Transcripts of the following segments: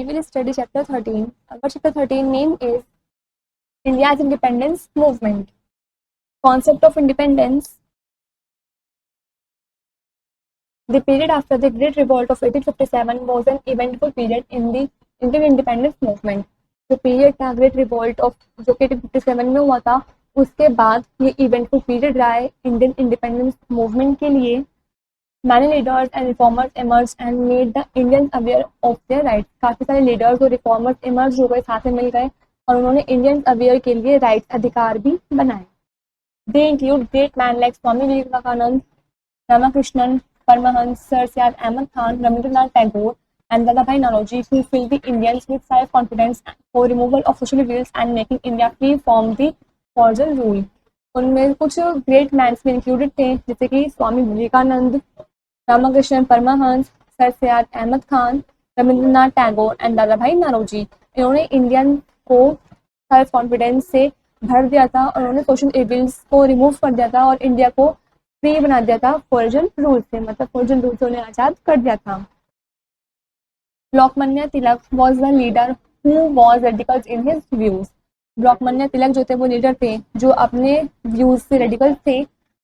we will study chapter 13. Our chapter 13 name is India's Independence Movement. Concept of independence. The period after the Great Revolt of 1857 was an eventful period in the Indian independence movement. जो period था great revolt of जो कि 1857 में हुआ था, उसके बाद ये इवेंटफुल पीरियड रहा है इंडियन इंडिपेंडेंस मूवमेंट के लिए. Many leaders and reformers emerged and made the Indians aware of their rights. काफी सारे लीडर्स और रिफॉर्मर्स इमर्ज हो गए, साथ में मिल गए और उन्होंने इंडियंस अवेयर के लिए राइट्स अधिकार भी बनाए. They include great men like Swami Vivekananda, Ramakrishnan Paramahansa, sir Syed Ahmad Khan, Rabindranath Tagore and Dadabhai Naoroji, who filled the Indians with self-confidence for removal of social evils and making India free from the feudal rule. उनमें कुछ great mains में included थे जैसे कि स्वामी Vivekananda, Ramakrishnan Paramahansa, sir Syed Ahmad Khan, Rabindranath Tagore and Dadabhai Naoroji. इन्होंने Indian को self confidence से भर दिया था और उन्होंने सोशल एविल्स को रिमूव कर दिया था और इंडिया को फ्री बना दिया था फॉरेन रूल से, मतलब फॉरेन रूल से उन्हें आज़ाद कर दिया था. Lokmanya Tilak was the leader who was radical in his views. Lokmanya Tilak जो थे वो लीडर थे जो अपने व्यूज से रेडिकल थे.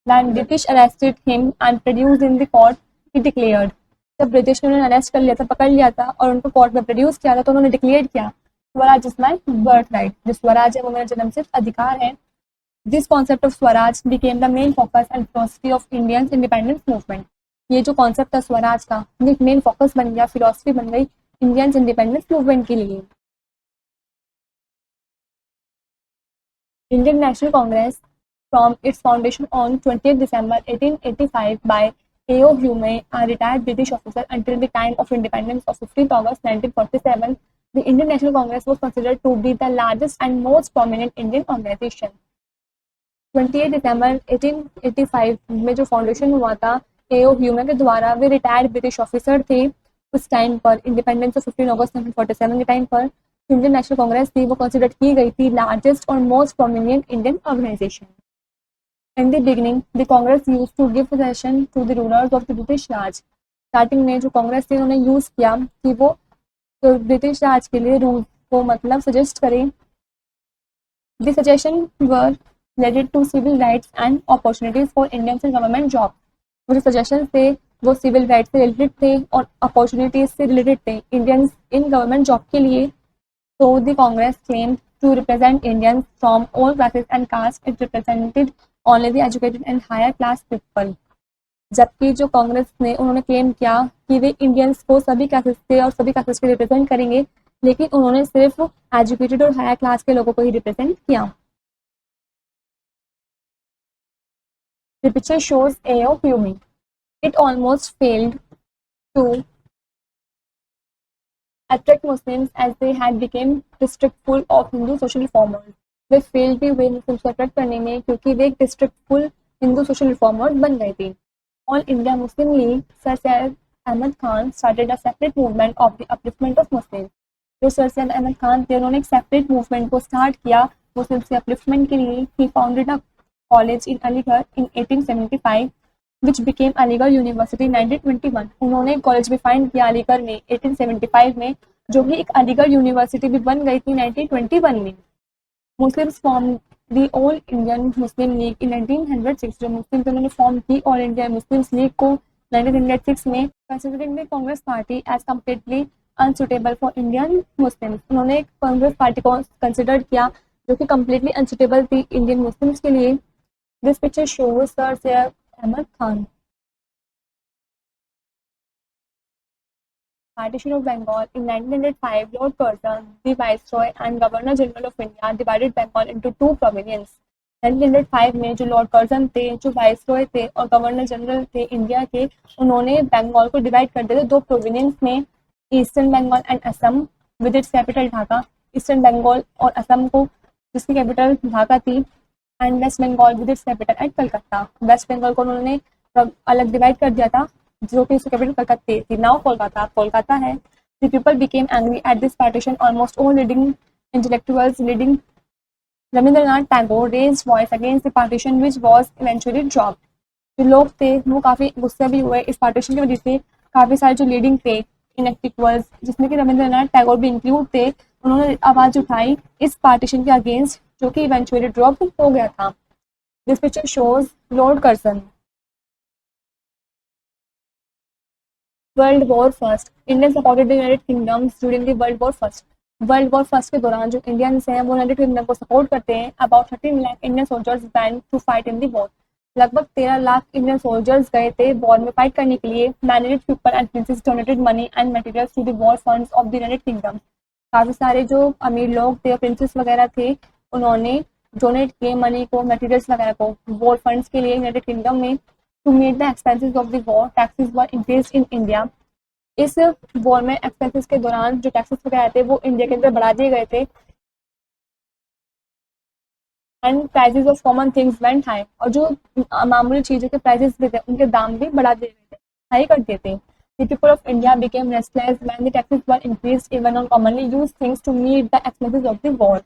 When British arrested him and produced in the court, he declared. जब ब्रिटिश ने उन्हें अरेस्ट कर लिया था, पकड़ लिया था और उनको कोर्ट में प्रोड्यूस किया था तो उन्होंने डिक्लेयर किया Swaraj is my birth right. जो स्वराज है वो मेरा जन्मसिद्ध अधिकार है. This concept of Swaraj became the main focus and philosophy of Indian independence movement. ये जो कॉन्सेप्ट था स्वराज का, ये मेन फोकस बन गया, फिलोसफी बन गई इंडियन इंडिपेंडेंस मूवमेंट के लिए. Indian National Congress from its foundation on 20th December 1885 by A.O. Hume, a retired British officer, until the time of independence of 15th August 1947, the Indian National Congress was considered to be the largest and most prominent Indian organization. 28 December 1885 में जो foundation हुआ था A.O. Hume के द्वारा, वे retired British officer थे. उस time पर independence of 15 अगस्त 1947 के टाइम पर इंडियन नेशनल कांग्रेस थी वो कंसिडर की गई थी लार्जेस्ट और most prominent Indian organisation. In the beginning, the Congress used to give possession to the rulers of the British Raj. Starting में जो कांग्रेस थी उन्होंने यूज किया कि वो तो ब्रिटिश राज के लिए रूल को मतलब सजेस्ट करें. The suggestion were related to civil rights and opportunities for Indians in government jobs. वो जो सजेशन थे वो सिविल राइट्स से रिलेटेड थे और अपॉर्चुनिटीज से रिलेटेड थे इंडियंस इन गवर्नमेंट जॉब के लिए. So the Congress claimed to represent Indians from all classes and castes. It represented only the educated and higher class people. जबकि जो कांग्रेस ने उन्होंने क्लेम किया कि वे इंडियंस को सभी क्लासेस से और सभी क्लासेस के रिप्रेजेंट करेंगे, लेकिन उन्होंने सिर्फ एजुकेटेड और हायर क्लास के लोगों को ही रिप्रेजेंट किया. The picture shows A.O. Hume. It almost failed to attract Muslims as they had become distrustful of Hindu social reformers. Way fail भी हुए मुस्लिम्स को अट्रैक्ट करने में क्योंकि वे एक डिस्ट्रिक्टफुल हिंदू सोशल रिफॉर्मर्स बन गए थे. All India Muslim League sir Syed Ahmad Khan started a separate movement of the upliftment of Muslim. जो सर सैयद अहमद खान थे उन्होंने एक सेपरेट मूवमेंट को स्टार्ट किया मुस्लिम्स के अपलिफ्टमेंट के लिए. He founded a college in Aligarh in 1875 which became Aligarh University 1921. उन्होंने कॉलेज भी फाइंड किया अलीगढ़ में 1875 में, जो कि एक अलीगढ़ यूनिवर्सिटी भी बन गई थी 1921 में. Muslims formed the All Indian Muslim League in 1906. जो मुस्लिम उन्होंने फॉर्म की ऑल इंडिया मुस्लिम्स लीग को 1906 में. Considering the Congress party as completely unsuitable for Indian Muslims. उन्होंने कांग्रेस पार्टी को कंसिडर किया जो कि कम्प्लीटली अनसुटेबल थी इंडियन मुस्लिम्स के लिए. This picture shows sir Syed Ahmad Khan. Partition of Bengal in 1905, Lord Curzon, the Viceroy and Governor General of India, divided Bengal into two provinces. 1905 में जो लॉर्ड कर्जन थे, जो वाइसरॉय थे और गवर्नर जनरल थे इंडिया के, उन्होंने बंगाल को डिवाइड कर दिया था दो प्रोविंस में, eastern Bengal and Assam with its capital Dhaka. Eastern Bengal और असम को जिसकी कैपिटल ढाका थी, and west Bengal with its capital at Calcutta. West Bengal को उन्होंने अलग डिवाइड कर दिया था जो कि इसकी कैपिटल कलकत्ता थी. नाउ कोलकाता है. The people became angry at this partition. Almost all leading intellectuals leading Rabindranath Tagore raised voice against the partition which was eventually dropped. जो लोग थे वो काफ़ी गुस्से भी हुए इस पार्टीशन की वजह से. काफ़ी सारे जो लीडिंग थे इनएक्टिक्वल्स, जिसमें कि रविंद्रनाथ टैगोर भी इंक्लूड थे, उन्होंने आवाज उठाई इस पार्टीशन के अगेंस्ट, जो कि इवेंचुअली ड्रॉप हो गया था। This picture shows Lord Curzon. World war first, Indian supported the United kingdoms during the world war first. World war first के दौरान जो इंडियंस हैं वो यूनाइटेड किंगडम को सपोर्ट करते हैं। About 13 lakh Indian soldiers banned to fight in the war. लगभग 13 lakh Indian soldiers गए थे वॉर में फाइट करने के लिए। Many rich people and princes donated money and materials to the war funds of the United Kingdom. काफी सारे जो अमीर लोग थे, प्रिंसेस वगैरह थे, उन्होंने डोनेट किए मनी को, मटेरियल्स वगैरह को वॉर फंड्स के लिए यूनाइटेड किंगडम में। To meet the expenses of the war, taxes were increased in India. इस वॉर में एक्सपेंसेस के दौरान जो टैक्सेस वगैरह थे वो इंडिया के अंदर बढ़ा दिए गए थे। And prices of common things went high, और जो मामूली चीजों के प्राइसेस भी थे उनके दाम भी बढ़ा दिए गए थे, हाई कर दिए थे। The people of India became restless when the taxes were increased even on commonly used things to meet the expenses of the war.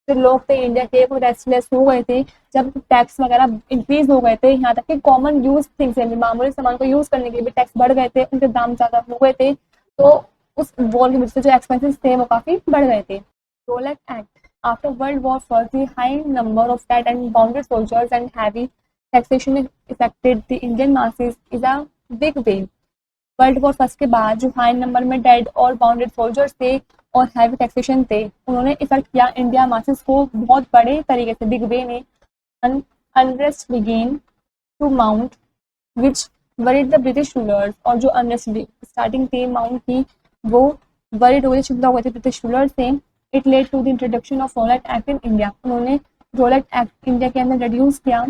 जो लोग थे इंडिया के वो रेस्टलेस हो गए थे जब टैक्स वगैरह इंक्रीज हो गए थे, यहाँ तक कि कॉमन यूज थिंग्स है, मामूली सामान को यूज करने के लिए भी टैक्स बढ़ गए थे, उनके दाम ज्यादा हो गए थे, तो उस वॉर की वजह से जो एक्सपेंसेस थे वो काफी बढ़ गए थे। Rowlatt act, after World War I, the high number of dead and wounded soldiers and heavy taxation affected the Indian masses is a big wave. World war first के बाद जो हाई नंबर में डेड और bounded soldiers थे और heavy taxation थे, उन्होंने effect किया इंडिया मासेस को बहुत बड़े तरीके से, बिग वे में। Unrest began to mount which worried the British rulers, और जो अनरेस्ट स्टार्टिंग थी माउंट की, वो वरीड हो गए, चिंता हो गए थे ब्रिटिश रूलर से। It led to the introduction of Rowlatt act in India, उन्होंने रोलेट एक्ट इंडिया के अंदर इंट्रोड्यूस किया।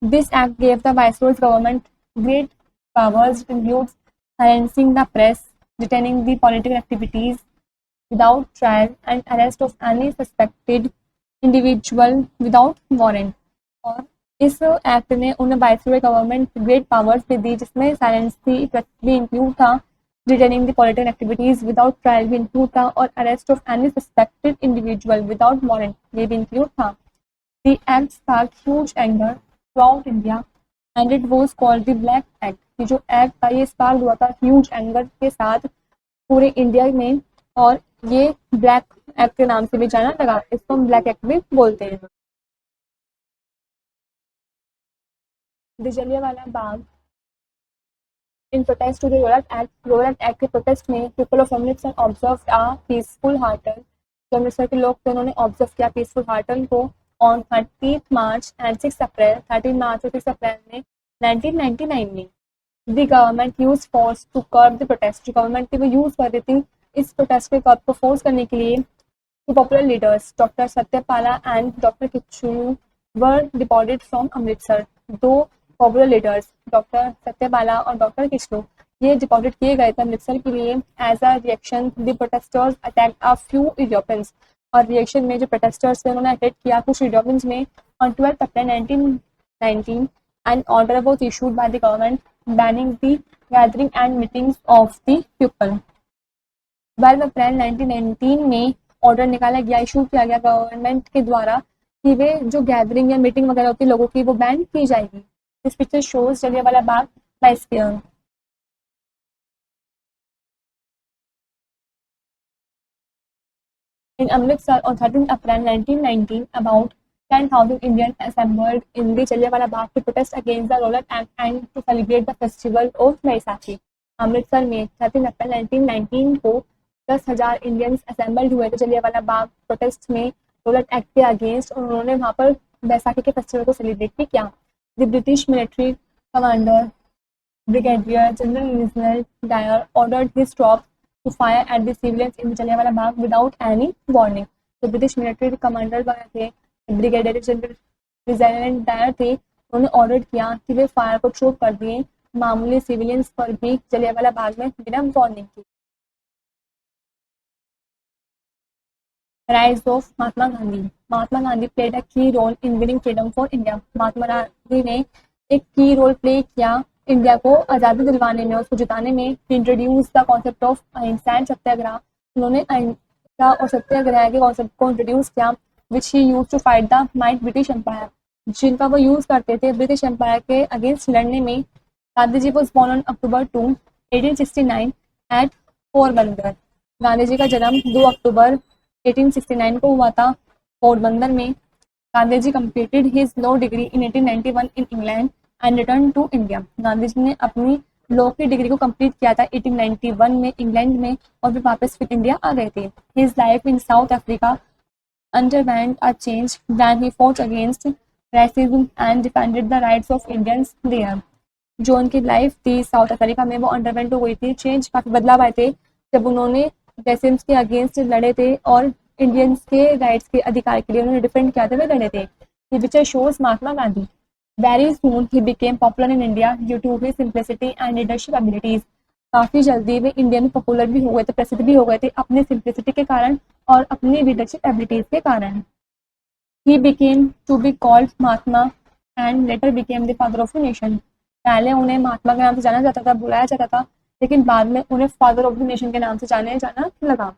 This act gave the viceroy's government great powers. It includes silencing the press, detaining the political activities without trial, and arrest of any suspected individual without warrant. और इस act ने उन्हें viceroy government great powers भी दी, जिसमें silence भी include था, detaining the political activities without trial भी include था, और arrest of any suspected individual without warrant ये भी इंक्लूड था। The act sparked huge anger throughout India and it was called the black act. ये जो एक्ट था ये स्पार्क हुआ था ह्यूज एंगर के साथ पूरे इंडिया में, और ये ब्लैक एक्ट के नाम से भी जाना लगा, इसको हम ब्लैक एक्ट भी बोलते हैं। The Jallianwala Bagh in protest to the Rowlatt act, Rowlatt act के प्रोटेस्ट में people of Amritsar observed a peaceful hartal, जो अमृतसर के लोग थे उन्होंने ऑब्जर्व किया पीसफुल हार्टन को ऑन 30 मार्च एंड 6 अप्रैल, 13 मार्च और 6 अप्रैल में 1999 में। The government use force to curb the protest, जो गवर्नमेंट थी वो यूज कर रही थी इस प्रोटेस्ट के कर्ब को फोर्स करने के लिए। The popular leaders doctor Satyapala and doctor Kitchlew were deported from Amritsar. दो पॉपुलर लीडर्स डॉक्टर सत्यपाला और डॉक्टर किचलू ये डिपोर्टेड किए गए थे अमृतसर के लिए। As a reaction the protesters attack a few Europeans, और रिएक्शन में जो प्रोटेस्टर्स थे उन्होंने अटैक किया कुछ यूरोपियंस में। On 12 April 1919 an order was issued by the government banning the gathering and meetings of the people. 12 अप्रैल 1919 में ऑर्डर निकाला गया, इशू किया गया गवर्नमेंट के द्वारा कि वे जो गैदरिंग या मीटिंग वगैरह होती है लोगों की वो बैन की जाएगी। This picture shows Jallianwala Bagh bye square. In Amritsar on 13 April 1919, about 10,000 Indians assembled in the Jallianwala Bagh to protest against the Rowlatt Act and to celebrate the festival of Baisakhi. Amritsar में 13 अप्रैल 1919 को 10,000 इंडियंस असेंबल्ड हुए थे Jallianwala Bagh protest में roulette act के against, और उन्होंने वहाँ पर बैसाखी के फेस्टिवल को सेलिब्रेट भी किया। The British military commander brigadier general Reginald Dyer ordered his troops to fire at the civilians in Jallianwala Bagh without any warning. तो ब्रिटिश मिलिट्री कमांडर थे, ब्रिगेडियर जनरल रीजनल डायर थे, उन्होंने order किया कि वे fire को चोक कर दिए मामूली सिविलियंस पर भी जलियांवाला बाग में बिना वार्निंग के। Rise of Mahatma Gandhi, Mahatma Gandhi played a key role in winning freedom for India. Mahatma Gandhi ने एक की रोल प्ले किया इंडिया को आज़ादी दिलवाने में, उसको जिताने में। Introduce the concept of ahimsa and satyagraha, उन्होंने अहिंसा और सत्याग्रह के कॉन्सेप्ट को इंट्रोड्यूस किया, which he use to fight the might British Empire, जिनका वो यूज करते थे ब्रिटिश एम्पायर के अगेंस्ट लड़ने में। Gandhi ji was born on October 2, 1869 at Porbandar. Gandhi ji का जन्म 2 अक्टूबर 1869 को हुआ था पोरबंदर में। गांधी जी completed his law degree in 1891 in England and returned to India। Gandhi ji ने अपनी लॉ की डिग्री को कंप्लीट किया था 1891 में इंग्लैंड में और फिर वापस फिर इंडिया आ गए थे। His life in South Africa underwent a change when he fought against racism and defended the rights of Indians there। जो उनकी लाइफ थी साउथ अफ्रीका में वो अंडरवेंट हो गई थी, चेंज काफी बदलाव आए थे जब उन्होंने रेसिम्स के अगेंस्ट लड़े थे और इंडियंस के राइट्स के अधिकार के लिए उन्होंने डिफेंड किया था, वे लड़े थे। The picture shows Mahatma Gandhi. Very soon he became popular in India due to his simplicity and leadership abilities। काफी जल्दी वे इंडिया में पॉपुलर भी हो गए थे, प्रसिद्ध भी हो गए थे अपने सिंप्लिसिटी के कारण और अपनी लीडरशिप एबिलिटीज के कारण। He became to be called Mahatma and later became the father of the nation। पहले उन्हें महात्मा के नाम से जाना जाता था, बुलाया जाता था, लेकिन बाद में उन्हें फादर ऑफ द नेशन के नाम से जाने जाना लगा।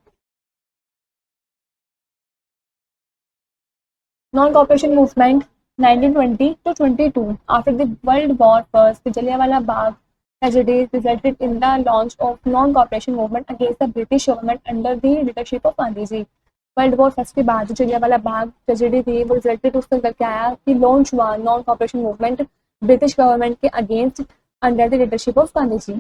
Non cooperation movement 1920 to 22। After the World War First, the Jallianwala Bagh tragedy resulted in the launch of non-cooperation movement against the British government under the leadership of Gandhi ji. World war first के बाद जो Jallianwala Bagh tragedy थी वो resulted उससे करके आया कि launch हुआ non cooperation movement British government के against under the leadership of Gandhi ji.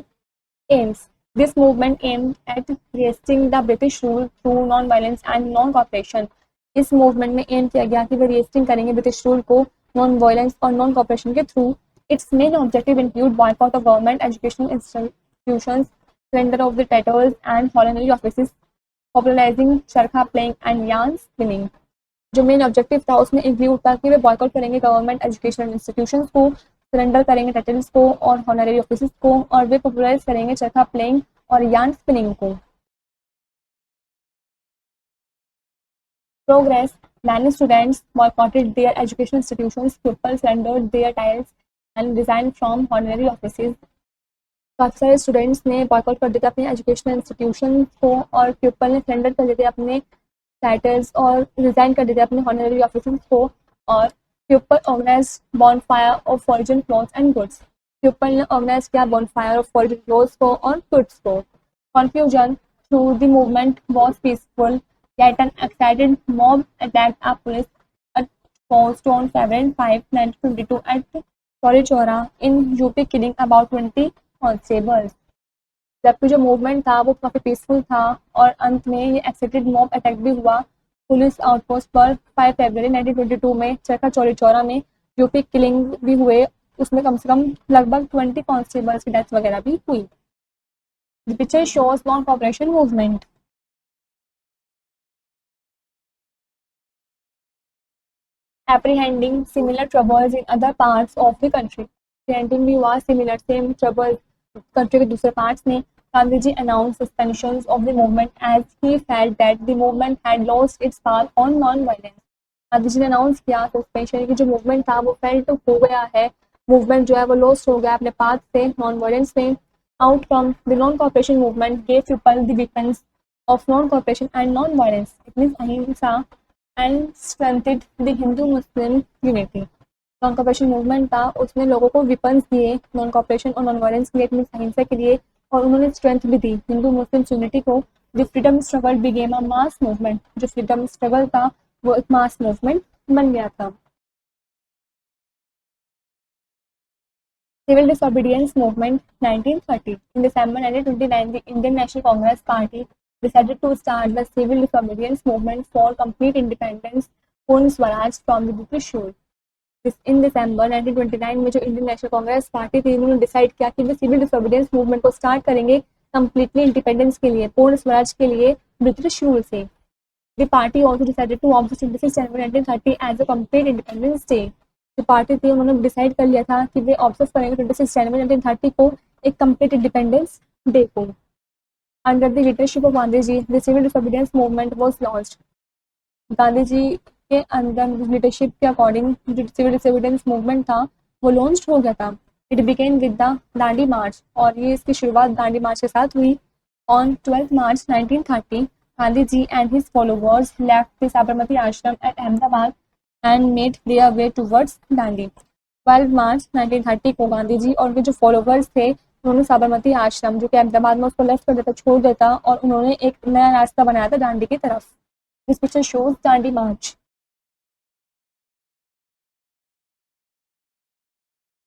Aims this movement aim at wresting the British rule through non violence and non cooperation. इस मूवमेंट में एम किया गया कि वे रेस्टिंग करेंगे ब्रिटिश रूल को नॉन वायलेंस और नॉन कॉपरेशन के through. Its main objective include boycott of government educational institutions, surrender of the titles and honorary offices, popularising चरखा प्लेइंग एंड यार्न स्पिनिंग। जो मेन ऑब्जेक्टिव था उसमें include था कि वे boycott करेंगे गवर्नमेंट एजुकेशनल इंस्टीट्यूशंस को, surrender करेंगे टाइटल्स को और हॉनररी ऑफिसेस को, और वे पॉपुलराइज करेंगे चरखा प्लेइंग और यार्न स्पिनिंग को। Progress many students boycotted their educational institutions, pupils surrendered their titles and resigned from honorary offices। काफ़ी सारे स्टूडेंट्स ने बॉयकॉट कर दिया था अपने एजुकेशनल इंस्टीट्यूशन को और पीपल ने सरेंडर कर दिए अपने टाइटल्स और रिजाइन कर दिए अपने हॉनररी ऑफिसर्स को। और people organise bonfire of foreign clothes and goods. People ने ऑर्गेनाइज किया बॉनफायर ऑफ फॉरेन क्लॉथ्स को और गुड्स को। Confusion through the movement was peaceful yet an excited mob attacked a police post on February 5, 1922 at Chauri Chaura in UP, killing about 20 constables. जबकि जो movement था वो काफ़ी peaceful था और अंत में ये एक्साइटेड मॉब अटैक भी हुआ पुलिस आउटपोस्ट पर 5 फरवरी 1922 में चरखा चौरी चौरा में, जो कि किलिंग भी हुए, उसमें कम से कम लगभग 20 कॉन्स्टेबल्स की डेथ वगैरह भी हुई। The picture shows non cooperation movement. apprehending similar troubles in other parts of the country। apprehending भी हुआ सिमिलर सेम ट्रबल्स कंट्री के दूसरे पार्ट्स में। Gandhi ji announce suspension of the movement as he felt that the movement had lost its path on non violence. Gandhi ji ने announce किया suspension की जो movement था वो फेल्ट हो गया है, मूवमेंट जो है वो लॉस्ट हो गया अपने पाथ से नॉन वायलेंस में। Outcome the non cooperation movement gave people the weapons of non cooperation and non violence. It means ahimsa and strengthened the Hindu Muslim unity. Non cooperation movement था, उसने लोगों को विपन्स दिए नॉन कॉपरेशन और non violence के लिए, अहिंसा के लिए, और उन्होंने स्ट्रेंथ भी दी हिंदू मुस्लिम यूनिटी को। The freedom struggle became a mass movement. जो फ्रीडम स्ट्रगल था वो एक मास मूवमेंट बन गया था। Civil disobedience movement 1930। In December 1929 the Indian National Congress party decided to start the civil disobedience movement for complete independence, पूर्ण Swaraj from the British rule। In December 1929 में जो इंडियन नेशनल कांग्रेस पार्टी थी उन्होंने डिसाइड किया कि वे सिविल डिसोबीडियंस मूवमेंट को start करेंगे कम्प्लीटली इंडिपेंडेंस के लिए, पूर्ण स्वराज के लिए ब्रिटिश रूल से। The party also decided to observe 26 January 1930 as a complete independence day. जो पार्टी थी उन्होंने डिसाइड कर लिया था कि वे ऑब्जर्व करेंगे 26 जनवरी 1930 को एक कंप्लीट इंडिपेंडेंस डे को। Under the leadership of Gandhi ji, the civil disobedience movement was launched। Gandhi ji के अंदर लीडरशिप के अकॉर्डिंग जो सिविल डिसोबीडियंस मूवमेंट था वो लॉन्च हो गया था। It began with the Dandi march, और ये इसकी शुरुआत दांडी मार्च के साथ हुई। On 12 March 1930 Gandhi ji and his followers left the Sabarmati Ashram at Ahmedabad and made their way towards Dandi. 12 मार्च 1930 को गांधी जी और उनके जो फॉलोवर्स थे उन्होंने साबरमती आश्रम जो कि अहमदाबाद में उसको लेफ्ट कर देता, छोड़ देता और उन्होंने एक नया रास्ता बनाया था दांडी की तरफ। This picture shows Dandi march.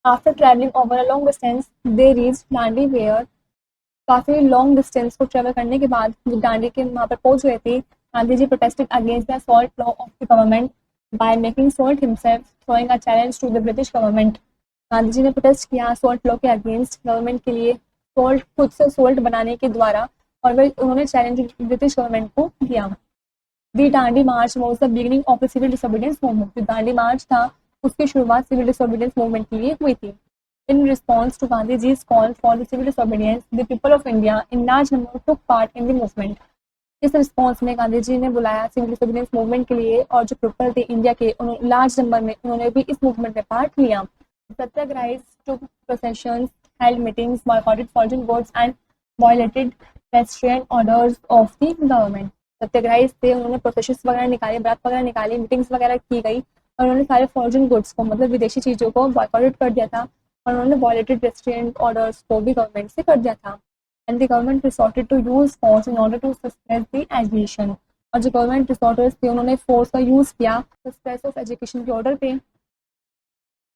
After travelling over a long distance they reach Dandi where. काफ़ी लॉन्ग डिस्टेंस को ट्रैवल करने के बाद वो दांडी के वहाँ पर पहुंच गए थे। Gandhi ji protested against the salt law of the government by making salt himself throwing a challenge to the British government. Gandhi ji ने प्रोटेस्ट किया सॉल्ट लॉ के अगेंस्ट गवर्नमेंट के लिए, सॉल्ट खुद से सॉल्ट बनाने के द्वारा, और वह उन्होंने चैलेंज ब्रिटिश गवर्नमेंट को दिया। The Dandi march was the beginning of the civil disobedience movement. जो दांडी मार्च था उसकी शुरुआत सिविल डिसोबीडियंस मूवमेंट के लिए हुई थी। In response to Gandhiji's call for the civil disobedience, the people of India in large number took part in the movement. इस response में गांधी जी ने बुलाया सिविल डिसोबीडियंस मूवमेंट के लिए और जो पीपल थे इंडिया के लार्ज नंबर में उन्होंने भी इस मूवमेंट में पार्ट लिया। Satyagrahis took processions, held meetings, boycotted foreign goods and violated restraint orders of the government. Satyagrahis थे, उन्होंने प्रोसेशंस वगैरह निकाले, व्रत वगैरह निकाली, मीटिंग्स वगैरह की गई और उन्होंने सारे फॉरेन गुड्स को मतलब विदेशी चीज़ों को बॉयकॉटेड कर दिया था और उन्होंने वॉयलेटेड रेस्ट्रेंट ऑर्डर्स को भी गवर्नमेंट से कर दिया था। And the government resorted to use force in order to suspend the education. और जो गवर्नमेंट रिसोर्टर्स थे उन्होंने फोर्स का यूज़ किया सस्पेंस ऑफ एजुकेशन के ऑर्डर पे।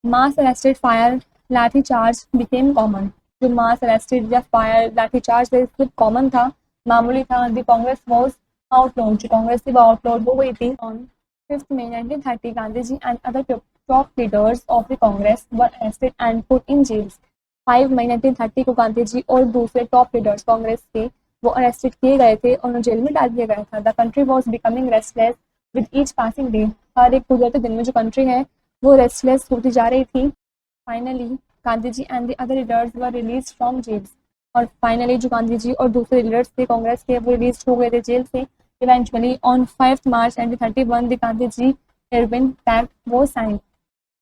Mass arrested fire lathi charge became common. जो मास अरेस्टेड या फायर लाठी चार्ज सिर्फ कॉमन था, मामूली था। The Congress was outlawed. जो कांग्रेस थी वो आउटलॉड हो गई थी। On 5th May 1930, Gandhiji and other top leaders of the Congress were arrested and put in jails. 5 मई 1930 को गांधी जी और दूसरे टॉप लीडर्स कांग्रेस के वो अरेस्टेड किए गए थे और उन्हें जेल में डाल दिया गया था। The country was becoming restless with each passing day. हर एक गुजरते दिन में जो कंट्री है वो रेस्टलेस होती जा रही थी। Finally Gandhi ji and the other leaders were release from jails. और फाइनली जो गांधी जी और दूसरे लीडर्स थे कांग्रेस के वो रिलीज हो गए थे जेल से। Eventually, on 5th March 1931, the Gandhiji Irwin Pact was signed.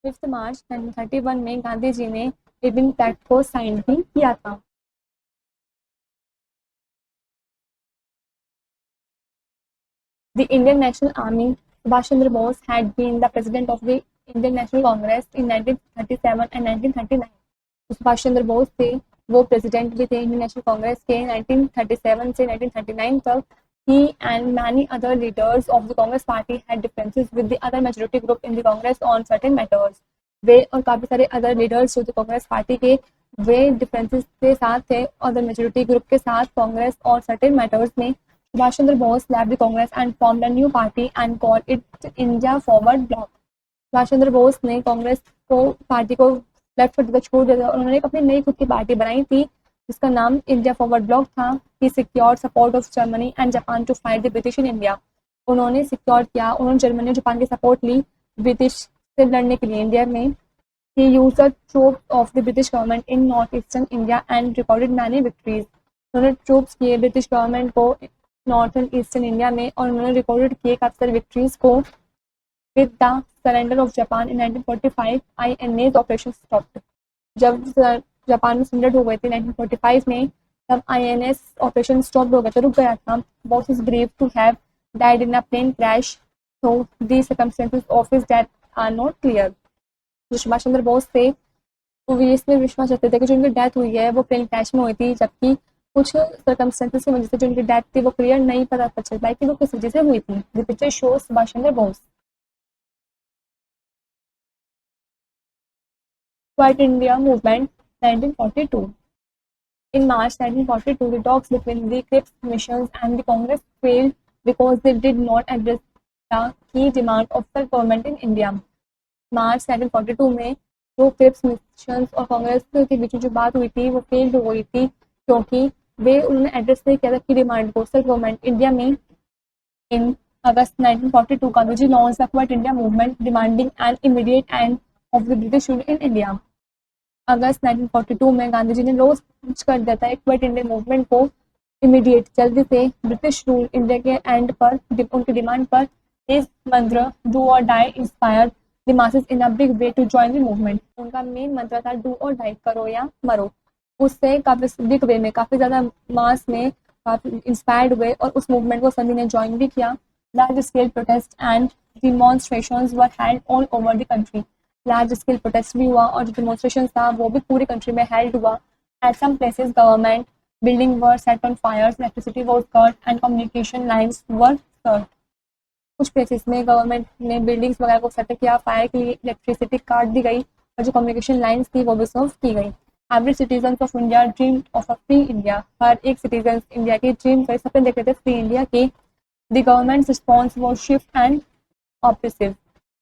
5th March 1931 में गांधी जी ने इरविन पैक्ट को साइन भी किया था। The Indian National Army, Subhash Chandra Bose had been the president of the Indian National Congress in 1937 and 1939. तो सुभाष चंद्र बोस थे, वो president भी थे इंडियन नेशनल कांग्रेस के 1937 से 1939 तक। He and many other leaders of the Congress party had differences with the other majority group in the Congress on certain matters. वे और काफ़ी सारे अदर लीडर्स जो थे कांग्रेस पार्टी के, वे डिफरेंसेस के साथ थे अदर मेजोरिटी ग्रुप के साथ कांग्रेस और सर्टेन मैटर्स में। Subhash Chandra Bose left the Congress and formed a new party and called it India Forward Bloc. Subhash Chandra Bose ने कांग्रेस को पार्टी को लेफ्ट कर दिया, छोड़ दिया और उन्होंने अपनी नई खुद की पार्टी बनाई थी जिसका नाम इंडिया फॉरवर्ड ब्लॉक था। He secured support of Germany and Japan to fight the British in India. उन्होंने सिक्योर किया, उन्होंने जर्मनी और जापान की सपोर्ट ली ब्रिटिश से लड़ने के लिए इंडिया में। ही used the troops of the British government in north eastern India and recorded many victories. उन्होंने ट्रूप्स किए ब्रिटिश गवर्नमेंट को नॉर्थन ईस्टर्न इंडिया में और उन्होंने रिकॉर्डेड किए काफ़ी सारे विक्ट्रीज को। With the surrender of Japan in 1945 INA's operation stopped. जब जापान में सरेंडर हो गए थे 1945 में, तब INS ऑपरेशन स्टॉप हो गया था, रुक गया था। Bose is believed to have died in a plane crash, so the circumstances of his death are not clear. जो सुभाष चंद्र बोस थे वो इसमें विश्वास रखते थे कि जो उनकी डेथ हुई है वो प्लेन क्रैश में हुई थी, जबकि कुछ सर्कमस्टेंसेस की वजह से जो उनकी डेथ थी वो क्लियर नहीं पता चल पाई कि वो किस वजह से हुई थी। The picture shows Subhash Chandra Bose. Quite India movement 1942। In March 1942, the talks between the Cripps missions and the Congress failed because they did not address the key demand of self-government in India. मार्च 1942 में जो क्रिप्स मिशंस और कांग्रेस के बीच जो बात हुई थी वो failed हो गई थी क्योंकि वे उन्होंने एड्रेस नहीं किया था की डिमांड को सेल्फ गवर्नमेंट इंडिया में। In August 1942 Gandhi launch the quit India movement demanding an immediate end of the British rule in India. अगस्त 1942 में गांधी जी ने लॉन्च कर दिया था क्वाइट इंडिया मूवमेंट को इमीडिएट जल्दी से ब्रिटिश रूल इंडिया के एंड पर उनकी डिमांड पर। His mantra do or die inspire the masses in a big way to join the movement. उनका मेन मंत्र था डू और डाई, करो या मरो। उससे काफ़ी बिग वे में काफ़ी ज़्यादा मास में काफ़ी इंस्पायर्ड हुए और उस मूवमेंट को सभी ने ज्वाइन भी किया। Large scale protest and demonstrations were held all over the country. Large scale protest भी हुआ और जो डिमॉन्स्ट्रेशन था वो भी पूरी कंट्री में हेल्ड हुआ। At some places, government buildings were set on fire, electricity was cut, and communication lines were cut. कुछ प्लेसेस में गवर्नमेंट ने बिल्डिंग्स वगैरह को सेट किया, फायर के लिए इलेक्ट्रिसिटी काट दी गई और जो कम्युनिकेशन लाइंस थी वो भी ऑफ की गई. Every citizen of India dream of a free India. हर एक सिटीजन इंडिया की ड्रीम कर सपने देखते थे फ्री इंडिया के. The government response was swift and oppressive.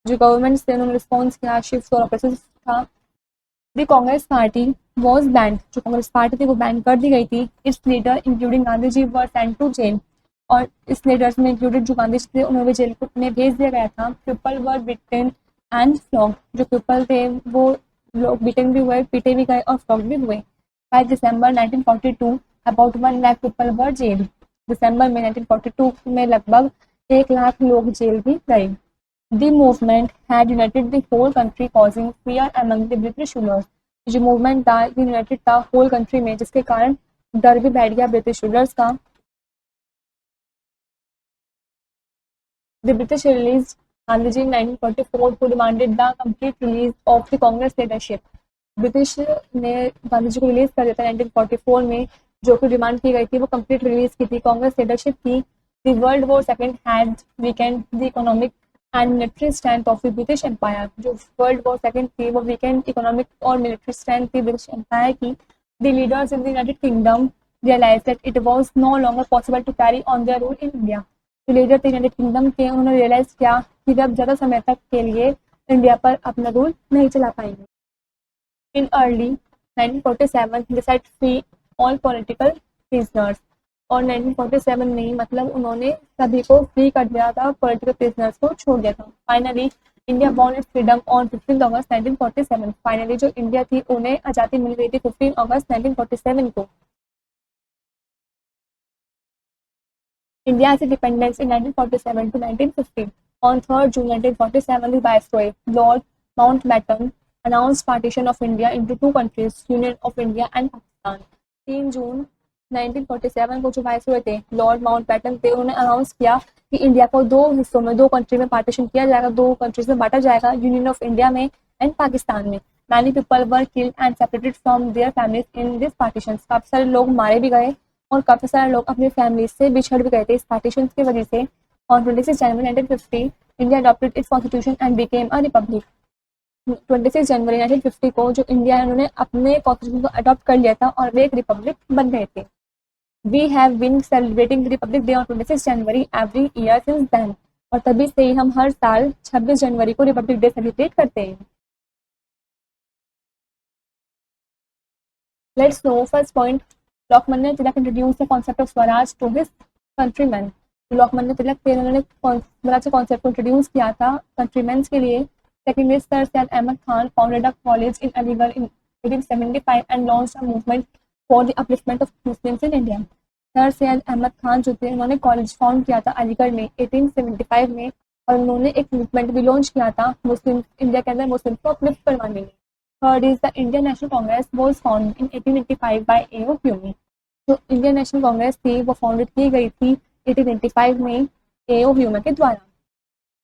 जो गवर्नमेंट से उन्होंने रिस्पॉन्स किया शिफ्ट और ऑपरेसिव था. The Congress party was banned. जो कांग्रेस पार्टी थी वो बैन कर दी गई थी. Its leader including Gandhi ji were sent to jail. और इस लीडर्स में इंक्लूडेड जो गांधी जी थे उन्हें भी जेल में भेज दिया गया था. People were bitten and flog. जो पीपल थे वो लोग बिटेन भी हुए, पीटे भी गए और फ्लॉग भी हुए. By December 1942 about 1 lakh people were jail. दिसंबर में 1942 में लगभग 1 लाख लोग जेल भी गए. The movement had united the whole country causing fear among the British rulers. जो मूवमेंट था यूनाइटेड था होल कंट्री में जिसके कारण डर भी बैठ गया ब्रिटिश रूलर्स का. The British released Gandhiji in 1944 who demanded the complete release of the Congress leadership. British ने गांधी जी को रिलीज कर दिया था 1944 में. जो कि डिमांड की गई थी वो कंप्लीट रिलीज की थी कांग्रेस लीडरशिप की. The world war second had weakened the economic and military strength of the British empire. जो वर्ल्ड वॉर सेकेंड थी वो वीकेंड इकोनॉमिक और मिलिट्री स्ट्रेंथ थी ब्रिटिश एम्पायर की. The leaders in the United Kingdom realized that it was no longer possible to carry on their rule in India. जो leader थे United kingdom के उन्होंने realise किया कि वे अब ज़्यादा समय तक के लिए इंडिया पर अपना रूल नहीं चला पाएंगे. In early 1947 they set free all political prisoners. और 1947 में मतलब उन्होंने सभी को फ्री कर दिया था, पॉलिटिकल प्रिजनर्स को छोड़ दिया था. Finally India won it's freedom on 15 August 1947. Finally जो इंडिया थी उन्हें आज़ादी मिल गई थी 15 अगस्त 1947 को. India has independence in 1947 to 1950. On 3rd June 1947, the Viceroy, Lord Mountbatten, announced partition of India into two countries, Union of India and Pakistan. 3 जून 1947 को जो viceroy थे लॉर्ड माउंटबैटन थे उन्होंने अनाउंस किया कि इंडिया को दो हिस्सों में, दो कंट्री में पार्टीशन किया जाएगा, दो कंट्रीज में बांटा जाएगा, यूनियन ऑफ इंडिया में एंड पाकिस्तान में. Many people were killed and separated from their families in this partition. काफी सारे लोग मारे भी गए और काफ़ी सारे लोग अपनी फैमिली से बिछड़ भी गए थे इस पार्टीशन की वजह से. On 26 January 1950 India adopted it's constitution and became a republic. 26 जनवरी 1950 को जो इंडिया है उन्होंने अपने कॉन्स्टिट्यूशन को अडॉप्ट कर लिया था और वे एक रिपब्लिक बन गए थे. We have been celebrating republic day on 26 January every year since then. और तभी से ही हम हर साल 26 जनवरी को रिपब्लिक डे सेलिब्रेट करते हैं. Let's know first point. Lokmanya Tilak introduce the concept of swaraj to his countryman. Lokmanya Tilak थे उन्होंने स्वराज के कॉन्सेप्ट को इंट्रोड्यूस किया था कंट्रीमैन के लिए. Secondly sir Syed Ahmad Khan founded a college in Aligarh in 1875 and launched a movement for the upliftment of Muslims in India. Sir Syed Ahmad Khan जो थे उन्होंने कॉलेज फाउंड किया था अलीगढ़ में 1875 में और उन्होंने एक मूवमेंट भी लॉन्च किया था मुस्लिम इंडिया के अंदर मुस्लिम को अपलिफ्ट करवाने में. Third is the Indian National Congress was found in 1885 by A.O. Hume. जो इंडियन नेशनल कांग्रेस थी वो फाउंडेड की गई थी 1885 में A.O. ह्यूमे के द्वारा.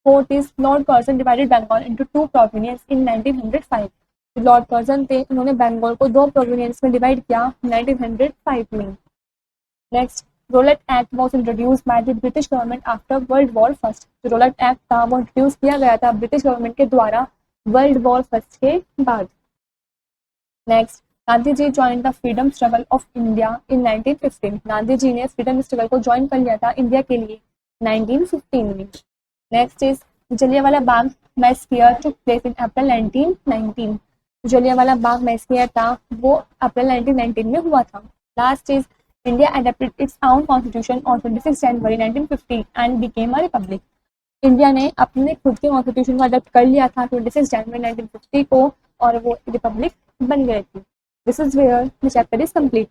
Fourth is lord Curzon divided Bengal into two province in 1905. Lord Curzon थे उन्होंने बंगाल को दो प्रोविंस में डिवाइड किया 1905 में. Next Rowlatt act was introduce by the British government after world war first. जो रोलेट एक्ट था वो इंट्रोड्यूस किया गया था ब्रिटिश गवर्नमेंट के द्वारा वर्ल्ड वॉर फर्स्ट के बाद. Next Gandhi ji join the freedom struggle of India in 1915. Gandhi ji ने फ्रीडम स्ट्रगल को ज्वाइन कर लिया था इंडिया के लिए 1915 में. Next is Jallianwala Bagh massacre took place in April 1919. Jallianwala Bagh massacre था वो अप्रैल 1919 में हुआ था. Last is India adopted its own constitution on 26 January 1950 and became a republic. India ने अपने खुद के कॉन्स्टिट्यूशन को अडॉप्ट कर लिया था 26 जनवरी 1950 को और वो रिपब्लिक बन गए थे. This is where the chapter is complete.